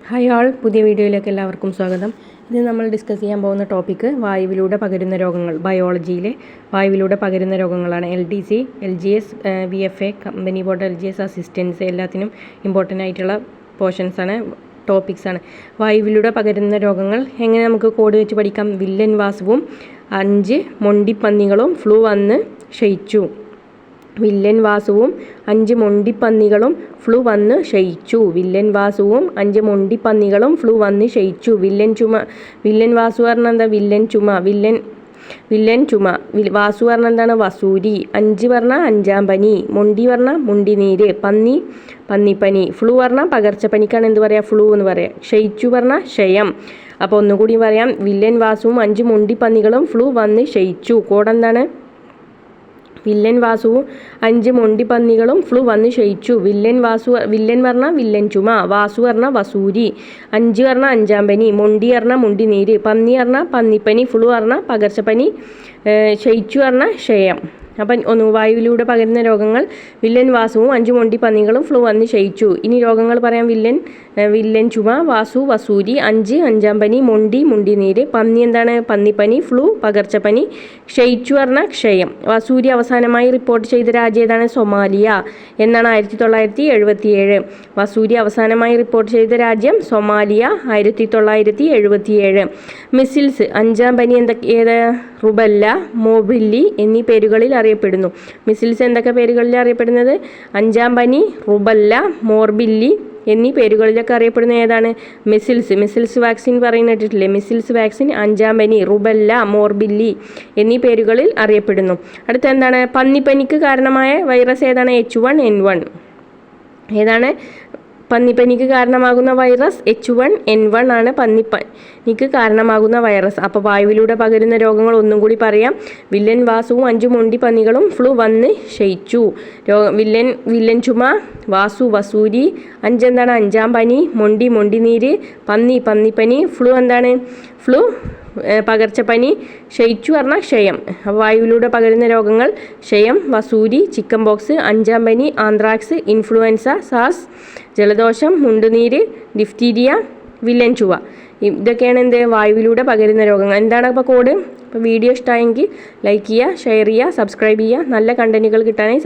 Hi ആൾ, പുതിയ വീഡിയോയിലേക്ക് എല്ലാവർക്കും സ്വാഗതം. ഇത് നമ്മൾ ഡിസ്കസ് ചെയ്യാൻ പോകുന്ന ടോപ്പിക്ക് വായുവിലൂടെ പകരുന്ന രോഗങ്ങൾ. ബയോളജിയിലെ വായുവിലൂടെ പകരുന്ന രോഗങ്ങളാണ്. LDC, LGS, VFA, company board LGS assistance എല്ലാത്തിനും ഇമ്പോർട്ടൻ്റ് ആയിട്ടുള്ള പോർഷൻസാണ്, ടോപ്പിക്സാണ്. വായുവിലൂടെ പകരുന്ന രോഗങ്ങൾ എങ്ങനെ നമുക്ക് കോഡ് വെച്ച് പഠിക്കാം. വില്ലൻ വാസവും 5 മൊണ്ടിപ്പന്നികളും ഫ്ലൂ വന്ന് ക്ഷയിച്ചു. വില്ലൻ വാസുവും 5 മൊണ്ടിപ്പന്നികളും ഫ്ലൂ വന്ന് ക്ഷയിച്ചു. വില്ലൻ വാസുവും 5 മൊണ്ടിപ്പന്നികളും ഫ്ലൂ വന്ന് ക്ഷയിച്ചു. വില്ലൻ വാസു പറഞ്ഞാൽ എന്താ? വില്ലൻ ചുമ. വാസു പറഞ്ഞാൽ എന്താണ്? വസൂരി. 5 പറഞ്ഞാൽ 5-ാം പനി. മൊണ്ടി പറഞ്ഞാൽ മുണ്ടിനീര്. പന്നിപ്പനി. ഫ്ലൂ പറഞ്ഞാൽ പകർച്ചപ്പനിക്കാണ് എന്ത് പറയുക? ഫ്ലൂ എന്ന് പറയാം. ക്ഷയിച്ചു പറഞ്ഞാൽ ക്ഷയം. അപ്പോൾ ഒന്നുകൂടി പറയാം. വില്ലൻ വാസുവും 5 മൊണ്ടിപ്പന്നികളും ഫ്ലൂ വന്ന് ക്ഷയിച്ചു. കോഡ് എന്താണ്? വില്ലൻ വാസുവും 5 മൊണ്ടിപ്പന്നികളും ഫ്ലൂ വന്ന് ക്ഷയിച്ചു. വില്ലൻ പറഞ്ഞാൽ വില്ലൻ ചുമ. വാസു പറഞ്ഞാൽ വസൂരി. 5 പറഞ്ഞാൽ 5-ാം പനി. മൊണ്ടി പറഞ്ഞാൽ മുണ്ടിനീര്. പന്നി പറഞ്ഞാൽ പന്നിപ്പനി. ഫ്ലൂ പറഞ്ഞാൽ പകർച്ചപ്പനി. ക്ഷയിച്ചു പറഞ്ഞാൽ ക്ഷയം. അപ്പം വായുവിലൂടെ പകരുന്ന രോഗങ്ങൾ വില്ലൻ വാസുവും 5 മൊണ്ടിപ്പന്നികളും ഫ്ലൂ വന്ന് ക്ഷയിച്ചു. ഇനി രോഗങ്ങൾ പറയാം. വില്ലൻ ചുമ, വാസു വസൂരി, 5-ാം പനി, മുണ്ടിനീര്. പന്നി എന്താണ്? പന്നിപ്പനി. ഫ്ലൂ പകർച്ചപ്പനി. ക്ഷയിച്ചു പറഞ്ഞാൽ ക്ഷയം. വസൂരി അവസാനമായി റിപ്പോർട്ട് ചെയ്ത രാജ്യം ഏതാണ്? സൊമാലിയ എന്നാണ് 1977. വസൂരി അവസാനമായി റിപ്പോർട്ട് ചെയ്ത രാജ്യം സൊമാലിയ, 1977. മിസിൽസ് 5-ാം പനി ഏത്? റുബല്ല, മോർബില്ലി എന്നീ പേരുകളിൽ അറിയപ്പെടുന്നു. മിസിൽസ് എന്തൊക്കെ പേരുകളിൽ അറിയപ്പെടുന്നത്? 5-ാം പനി, റുബല്ല, മോർബില്ലി എന്നീ പേരുകളിലൊക്കെ അറിയപ്പെടുന്ന ഏതാണ്? മിസിൽസ് വാക്സിൻ പറയുന്നിട്ടില്ലേ? മിസിൽസ് വാക്സിൻ 5-ാം പനി, റുബല്ല, മോർബില്ലി എന്നീ പേരുകളിൽ അറിയപ്പെടുന്നു. അടുത്ത എന്താണ്? പന്നിപ്പനിക്ക് കാരണമായ വൈറസ് ഏതാണ്? H1N1. ഏതാണ് പന്നിപ്പനിക്ക് കാരണമാകുന്ന വൈറസ്? H1N1 ആണ് പന്നിപ്പനിക്ക് കാരണമാകുന്ന വൈറസ്. അപ്പോൾ വായുവിലൂടെ പകരുന്ന രോഗങ്ങൾ ഒന്നും കൂടി പറയാം. വില്ലൻ വാസുവും 5 മൊണ്ടിപ്പന്നികളും ഫ്ലൂ വന്ന് ക്ഷയിച്ചു. വില്ലൻ ചുമ, വാസു വസൂരി, 5 എന്താണ്? 5-ാം പനി, മുണ്ടിനീര്, പന്നിപ്പനി. ഫ്ലൂ എന്താണ്? ഫ്ലൂ പകർച്ചപ്പനി. ക്ഷയിച്ചു പറഞ്ഞാൽ ക്ഷയം. വായുവിലൂടെ പകരുന്ന രോഗങ്ങൾ ക്ഷയം, വസൂരി, ചിക്കൻ ബോക്സ്, 5-ാം പനി, ആന്ത്രാക്സ്, ഇൻഫ്ലുവൻസ, സാർസ്, ജലദോഷം, മുണ്ടുനീര്, ഡിഫ്തീരിയ, വില്ലൻ ചുവ. ഇതൊക്കെയാണ് എന്ത്? വായുവിലൂടെ പകരുന്ന രോഗങ്ങൾ. എന്താണ് അപ്പോൾ കോഡ്? അപ്പോൾ വീഡിയോ ഇഷ്ടമായെങ്കിൽ ലൈക്ക് ചെയ്യുക, ഷെയർ ചെയ്യുക, സബ്സ്ക്രൈബ് ചെയ്യുക. നല്ല കണ്ടന്റുകൾ കിട്ടാനായി